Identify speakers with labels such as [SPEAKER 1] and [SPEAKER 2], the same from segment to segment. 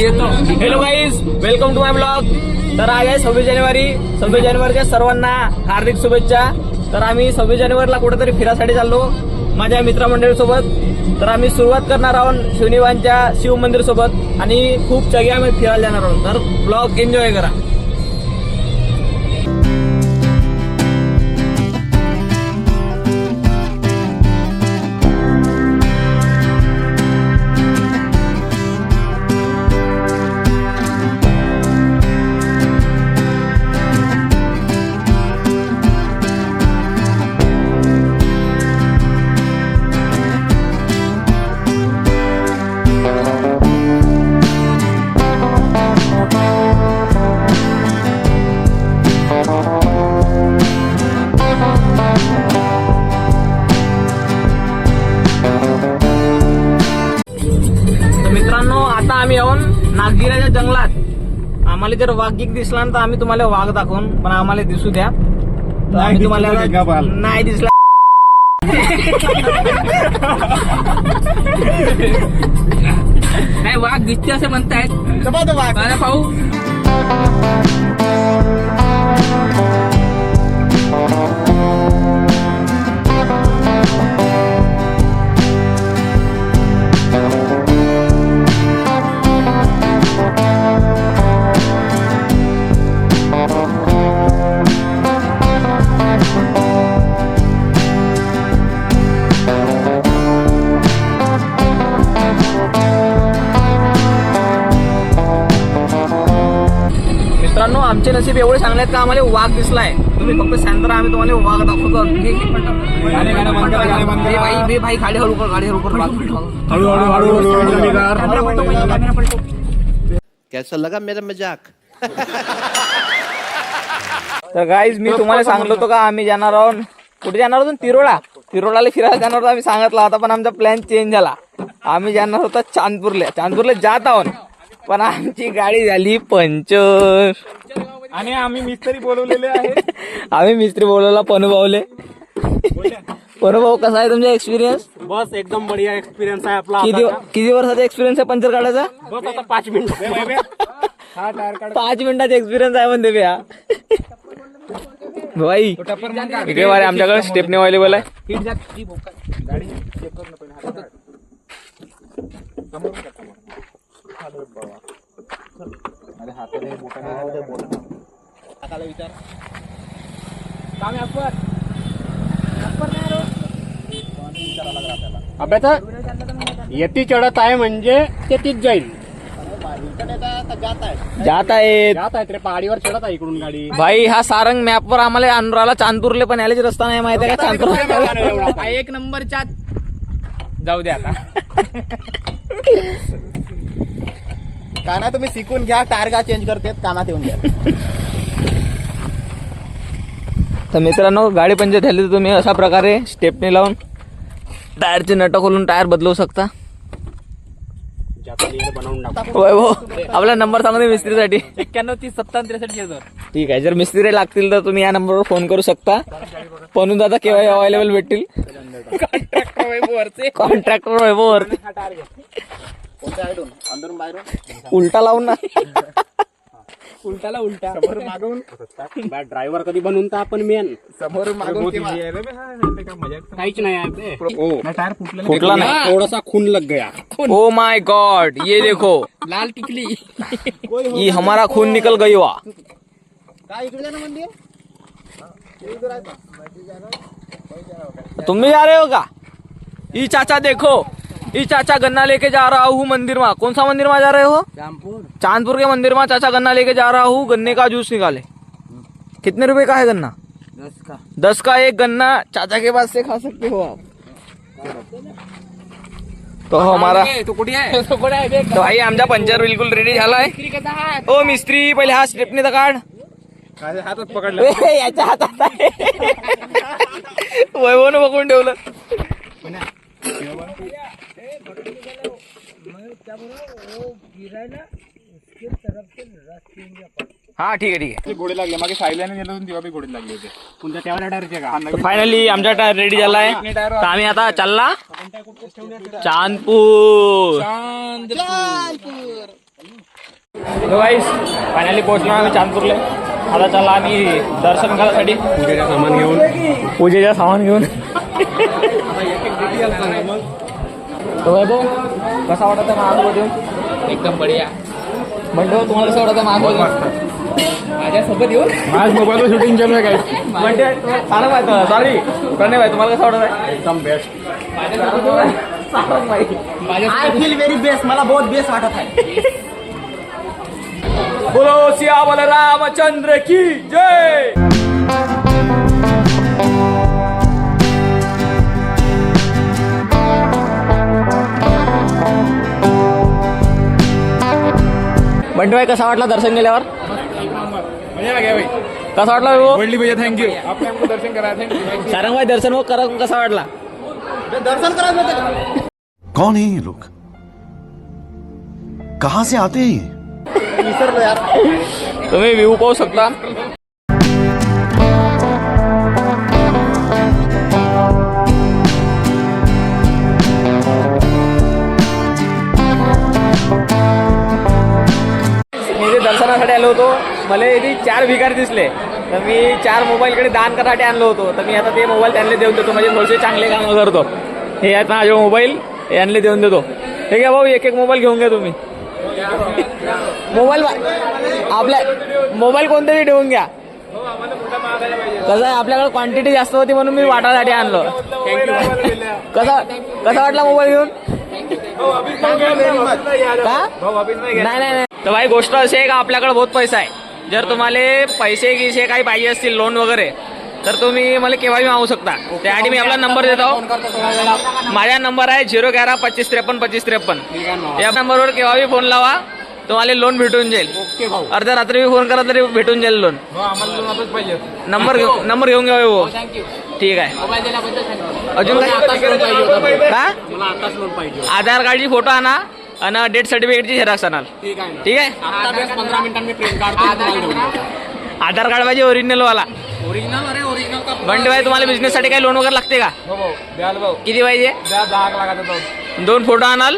[SPEAKER 1] Hello guys, welcome to my blog. तर आज आहे 26 जानेवारी. 26 जानेवारीच्या सर्वांना हार्दिक शुभेच्छा. तर आम्ही 26 जानेवारीला कुठेतरी फिरासाठी चाललो माझ्या मित्रमंडळी सोबत. तर आम्ही सुरुवात करणार आहोत शिवनिवांच्या शिव मंदिर सोबत आणि खूप जागी आम्ही फिरायला जाणार आहोत. तर ब्लॉग एन्जॉय करा. मित्रांनो, आता आम्ही येऊन नागगिराच्या जंगलात. आम्हाला जर वाघ दिसला तर आम्ही तुम्हाला वाघ दाखवून, पण आम्हाला दिसू द्या. तर आम्ही तुम्हाला नाही दिसला
[SPEAKER 2] नाही वाघ दिसते असे म्हणतायत. पाहू.
[SPEAKER 1] मित्रांनो, आमचे नशीब एवढे चांगले आहेत का आम्हाला वाघ दिसलाय. तुम्ही फक्त शांत राहा, आम्ही तुम्हाला वाघ दाखवतो. भाई गाडी हळू कर, गाडी हळू कर.
[SPEAKER 3] कैसा लगा मेरा मजाक?
[SPEAKER 1] तर गाईज, मी तुम्हाला सांगलो होतो का आम्ही जाणार आहोत. कुठे जाणार होतो? तिरोडाला फिरायला जाणार होतो आम्ही, सांगितलं होता. पण आमचा प्लॅन चेंज झाला. आम्ही जाणार होतो चांदपूरला जात आहोत. पण आमची गाडी झाली पंचर
[SPEAKER 2] आणि आम्ही मिस्त्री बोलवलेले आहे.
[SPEAKER 1] आम्ही मिस्त्री बोलवला पनुभाऊले. पनुभाऊ, कसा आहे तुमचा एक्सपिरियन्स?
[SPEAKER 2] बस एकदम बढिया एक्सपिरियन्स आहे आपला.
[SPEAKER 1] किती वर्षाचा एक्सपिरियन्स आहे पंचर काढायचा?
[SPEAKER 2] बस आता 5 मिनिट.
[SPEAKER 1] 5 मिनिटाचा एक्सपिरियन्स आहे म्हणते बे. भाई इकडे वारे आमच्याकडे स्टेपने अवेलेबल आहे.
[SPEAKER 2] अबे तर येती चढत आहे म्हणजे ते तीच जाईल.
[SPEAKER 1] जात आहेत
[SPEAKER 2] रे पहाडीवर चढत आहे इकडून गाडी.
[SPEAKER 1] भाई. हा सारंग मॅप वर आम्हाला अनुराला चांदपूरले पण यायला रस्ता नाही माहिती आहे का? चांदपूर
[SPEAKER 2] 1 नंबरच्या जाऊ द्या आता.
[SPEAKER 3] काना तुम्ही शिकून घ्या, टारगा चेंज करते कानात येऊन घ्या.
[SPEAKER 1] तर मित्रांनो, गाडी पंचर झाली तर तुम्ही अशा प्रकारे स्टेपने लावून टायरचे नट खोलून टायर बदलवू शकता.
[SPEAKER 2] बनवून
[SPEAKER 1] होय हो. आपला नंबर सांगू दे मिस्त्रीसाठी.
[SPEAKER 2] 91 30 57 63.
[SPEAKER 1] ठीक आहे. जर मिस्त्री लागतील तर तुम्ही या नंबरवर फोन करू शकता. पनू दादा केव्हा अवेलेबल भेटतील. कॉन्ट्रॅक्टर वैभव उलटा लावून ना.
[SPEAKER 2] उलटाला उलटा ड्रायव्हर कधी बनवून तर आपण मेन
[SPEAKER 3] समोर मागून
[SPEAKER 2] काहीच नाही.
[SPEAKER 1] फुटला नाही.
[SPEAKER 2] थोडासा खून लग गया.
[SPEAKER 1] ओ माय गॉड, ये देखो
[SPEAKER 2] लाल टिकली.
[SPEAKER 1] ये हमारा खून निकल गई वा.
[SPEAKER 3] काय इकडे जाणं मंदिर?
[SPEAKER 1] तुम भी जा रहे हो का? ई चाचा देखो, ई चाचा गन्ना लेके जा रहा हूँ मंदिर में. कौन सा मंदिर में जा रहे हो? चांदपुर के मंदिर में. चाचा गन्ना लेके जा रहा हूँ, गन्ने का जूस निकाले. कितने रुपए का है गन्ना? 10 का एक गन्ना. चाचा के पास से खा सकते हो आप. तो हमारा
[SPEAKER 2] तो कुठे आहे?
[SPEAKER 1] तो भाई आमचा पंचर बिलकुल रेडी झालाय. ओ मिस्त्री, पहिले हा स्टेपने तर काढ.
[SPEAKER 2] हातात पकडलं.
[SPEAKER 1] याच्या हातात आहे. वैभवनं बघून ठेवलं. हा ठीक आहे.
[SPEAKER 4] घोडे लागले मागे सायल्याने गेलो होतो तेव्हा बी घोडे लागले होते.
[SPEAKER 2] तुमच्या तेवढ्या टायरचे का?
[SPEAKER 1] फायनली आमचा टायर रेडी झालाय. तर आम्ही आता चालला चांदपूर. गाईस फायनली पोहोचलो आम्ही चांदपूरला. आता चला आम्ही दर्शन करायसाठी
[SPEAKER 2] पूजेचं सामान घेऊन
[SPEAKER 1] पूजेचं सामान घेऊन. तो वैभव कसा वाटत आहे महासोबत येऊन?
[SPEAKER 2] एकदम बढिया.
[SPEAKER 1] म्हणतो तुम्हाला कसं वाटतं महासोबत माझ्यासोबत येऊन?
[SPEAKER 2] आज मोबाईलवर शूटिंग चालू आहे काय?
[SPEAKER 1] म्हणजे सांगा माहिती सॉरी प्रणय भाई तुम्हाला कसं वाटत आहे?
[SPEAKER 2] एकदम best.
[SPEAKER 3] I feel very best. मला बहुत बेस्ट वाटत आहे.
[SPEAKER 1] बोलो सियावर रामचंद्र की जय. बंटी भाई कसा वाटला दर्शन केल्यावर?
[SPEAKER 4] मजा आ गया भाई.
[SPEAKER 1] कसा वाटला विभो?
[SPEAKER 4] वडली भैया थँक्यू. आपने हमको दर्शन कराया. थँक्यू.
[SPEAKER 1] सारंग भाई दर्शन वो करा कसा वाटला?
[SPEAKER 3] दर्शन करायचं होतं.
[SPEAKER 5] कौन है ये लोग? कहां से आते हैं ये?
[SPEAKER 3] विसरलो यार.
[SPEAKER 1] तुम्ही व्ह्यू पाहू शकता. मी इथे दर्शनासाठी आलो होतो. मला इथे 4 भिकारी दिसले तर मी 4 मोबाईलकडे दान करासाठी आणलो होतो. तर मी आता ते मोबाईल त्यांना देऊन देतो. म्हणजे थोडेसे चांगले कामं करतो. हे आहेत माझे मोबाईल यांना देऊन देतो. हे घ्या भाऊ एक मोबाईल घेऊन घ्या तुम्ही. मोबाईल आपल्या मोबाईल कोणतेही ठेवून घ्या. कसं आहे आपल्याकडे क्वांटिटी जास्त होती म्हणून मी वाटासाठी आणलो. कसा वाटला मोबाईल घेऊन? का? नाही. तर भाई गोष्ट अशी आहे का आपल्याकडे बहुत पैसा आहे. जर तुम्हाला पैसे गिसे काही पाहिजे असतील लोन वगैरे तर तुम्ही मला केव्हाही मागू शकता. त्यासाठी मी आपला नंबर देतो. माझा नंबर आहे 011 25 53 25 53. या नंबरवर केव्हाही फोन लावा. तुम्हाला लोन भेटून जाईल. अर्ध्या रात्री फोन करा तरी भेटून जाईल लोन. नंबर घेऊन घ्या हो. ठीक आहे. अजून काय? का?
[SPEAKER 2] मला आताच लोन पाहिजे.
[SPEAKER 1] आधार कार्डची फोटो आणा आणि डेथ सर्टिफिकेटची झेरॉक्स आणाल. ठीक आहे.
[SPEAKER 2] आता 15 मिनिटांनी मी प्रिंट काढतो.
[SPEAKER 1] आधार कार्ड पाहिजे ओरिजिनल वाला.
[SPEAKER 2] ओरिजिनल. अरे ओरिजिनल का?
[SPEAKER 1] बंटी भाई तुम्हाला बिझनेस साठी काही लोन वगैरे लागते का?
[SPEAKER 4] द्याल भाऊ.
[SPEAKER 1] किती पाहिजे?
[SPEAKER 4] 10 लाखाचा
[SPEAKER 1] 2 फोटो आणाल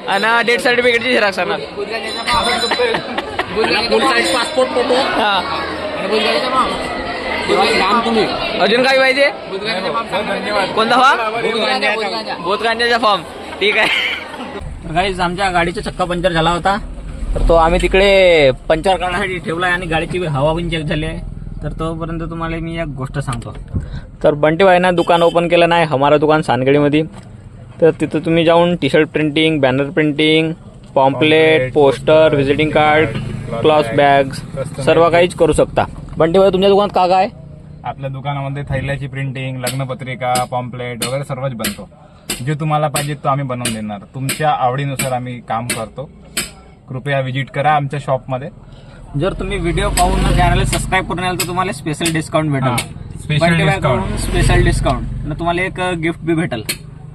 [SPEAKER 1] आणि डेथ सर्टिफिकेटची झेरॉक्स आणाल.
[SPEAKER 2] फुल साईज पासपोर्ट फोटो.
[SPEAKER 1] हा.
[SPEAKER 2] तुम्ही
[SPEAKER 1] अजून काही पाहिजे?
[SPEAKER 4] धन्यवाद.
[SPEAKER 1] कोणता फॉर्म? बोधगांजाचा फॉर्म. ठीक आहे. गाईज आमच्या गाडीचा चक्का पंक्चर झाला होता तर तो आम्ही तिकडे पंक्चर करण्यासाठी ठेवला आहे आणि गाडीची हवा पण चेक झाली आहे. तर तोपर्यंत तुम्हाला मी एक गोष्ट सांगतो. तर बंटी भाईना दुकान ओपन केलं नाही हमारा दुकान सानगडीमध्ये. तर तिथं तुम्ही जाऊन T shirt printing, banner printing, pamphlet, poster, visiting card, cloth bags सर्व काहीच करू शकता. बंटी भाई तुमच्या दुकानात का काय?
[SPEAKER 4] आपल्या दुकानामध्ये थैल्याची प्रिंटिंग, लग्नपत्रिका, पॉम्पलेट वगैरे सर्वच बनतो. जे तुम्हाला पाहिजे तो आम्ही बनवून देणार. तुमच्या आवडीनुसार आम्ही काम करतो. कृपया विजिट करा आमच्या शॉपमध्ये.
[SPEAKER 1] जर तुम्ही व्हिडिओ पाहून चॅनल सबस्क्राईब करून आल तर तुम्हाला स्पेशल डिस्काउंट भेटेल.
[SPEAKER 4] Special discount.
[SPEAKER 1] स्पेशल डिस्काउंट तुम्हाला एक गिफ्ट बी भेटेल.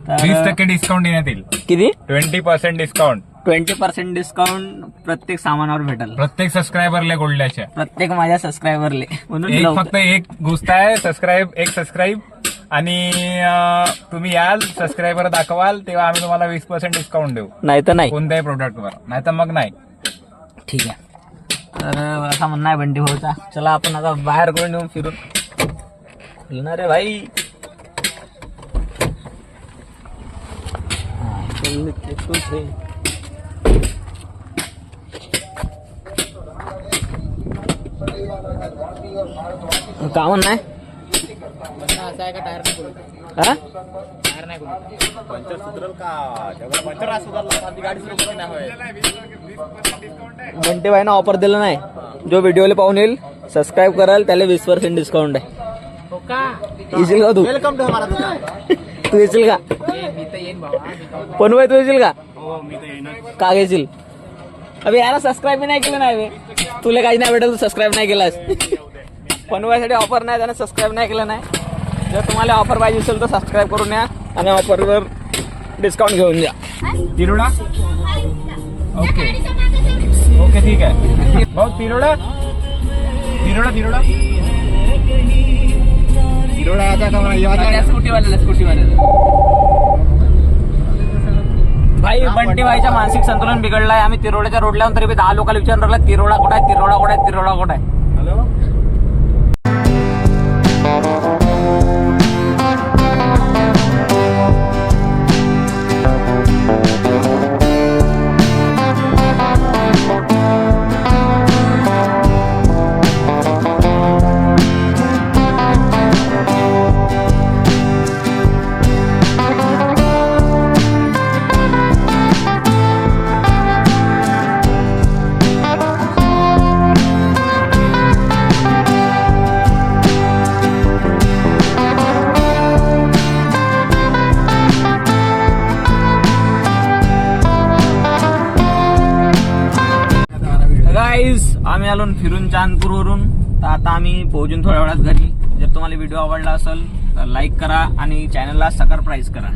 [SPEAKER 4] 20% डिस्काउंट देण्यात येईल.
[SPEAKER 1] किती?
[SPEAKER 4] 20% डिस्काउंट.
[SPEAKER 1] 20% डिस्काउंट प्रत्येक सामानावर भेटेल.
[SPEAKER 4] प्रत्येक सबस्क्रायबरला गोल्डच्या.
[SPEAKER 1] प्रत्येक माझ्या सबस्क्रायबरले. म्हणून
[SPEAKER 4] एक
[SPEAKER 1] लवकर.
[SPEAKER 4] फक्त एक गोष्ट आहे. सबस्क्राईब आणि तुम्ही याल सबस्क्रायबर दाखवाल तेव्हा आम्ही तुम्हाला 20% डिस्काउंट देऊ.
[SPEAKER 1] नाही तर नाही.
[SPEAKER 4] कोणत्याही प्रोडक्टवर. नाही तर मग नाही.
[SPEAKER 1] ठीक आहे. तर असा म्हणणं आहे बंटी भाऊचा. चला आपण आता बाहेर करून येऊन फिरून फिरणार आहे भाई. का म्हणणं आहे? हा?
[SPEAKER 3] पंचर सुधरल का? जेव्हा पंचर सुधारला ती गाडी सुरू नाही होय.
[SPEAKER 1] बंटी भाईना ऑफर दिलं नाही. जो व्हिडिओला पाहून येईल सबस्क्राईब कराल त्याला 20% डिस्काउंट आहे. येशील का तू?
[SPEAKER 3] वेलकम टू हमारा दुकान.
[SPEAKER 1] तू येशील का? पण भाई तू येशील का? का घेशील? अबे याला सबस्क्राईब नाही केलं नाही बे. तुला काही नाही भेटेल. तू सबस्क्राईब नाही केलास. पनवायसाठी ऑफर नाही त्याने सबस्क्राईब नाही केलं नाही. जर तुम्हाला ऑफर पाहिजे असेल तर सबस्क्राईब करून या आणि ऑफरवर डिस्काउंट घेऊन द्या.
[SPEAKER 4] तिरोडा. ओके ओके ठीक आहे भाऊ. तिरोडा
[SPEAKER 3] आता का मला
[SPEAKER 1] स्कूटीवाल्याला भाई बंटी भाईचा मानसिक संतुलन बिघडलाय. आम्ही तिरोड्याच्या रोडला तरी 10 लोकांना विचारून राहिला तिरोडा कुठे आहे, तिरोडा कुठे आहे, तिरोडा कुठे आहे. गाईज आम्ही आलो फिरून चांदपूरवरून. तर आता आम्ही पोहोचून थोड्या वेळात घरी. जर तुम्हाला व्हिडिओ आवडला असेल तर लाईक करा आणि चॅनलला सबस्क्राईब करा.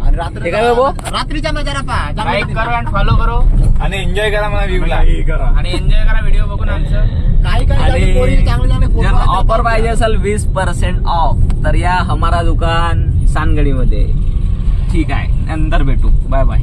[SPEAKER 3] आणि रात्री
[SPEAKER 1] हे काय बाबू?
[SPEAKER 3] रात्रीचा नजारा पहा.
[SPEAKER 1] लाईक करा आणि फॉलो करो
[SPEAKER 4] आणि एन्जॉय करा मला व्ह्यूला.
[SPEAKER 1] आणि एन्जॉय करा व्हिडिओ बघून आमचं.
[SPEAKER 3] काही
[SPEAKER 1] आणि
[SPEAKER 3] पोरी चांगले चांगले
[SPEAKER 1] जर
[SPEAKER 3] फोटो
[SPEAKER 1] ऑफर पाहिजे असेल 20% ऑफ तर या हमारा दुकान सानगडीमध्ये. ठीक आहे, नंतर भेटू. Bye bye.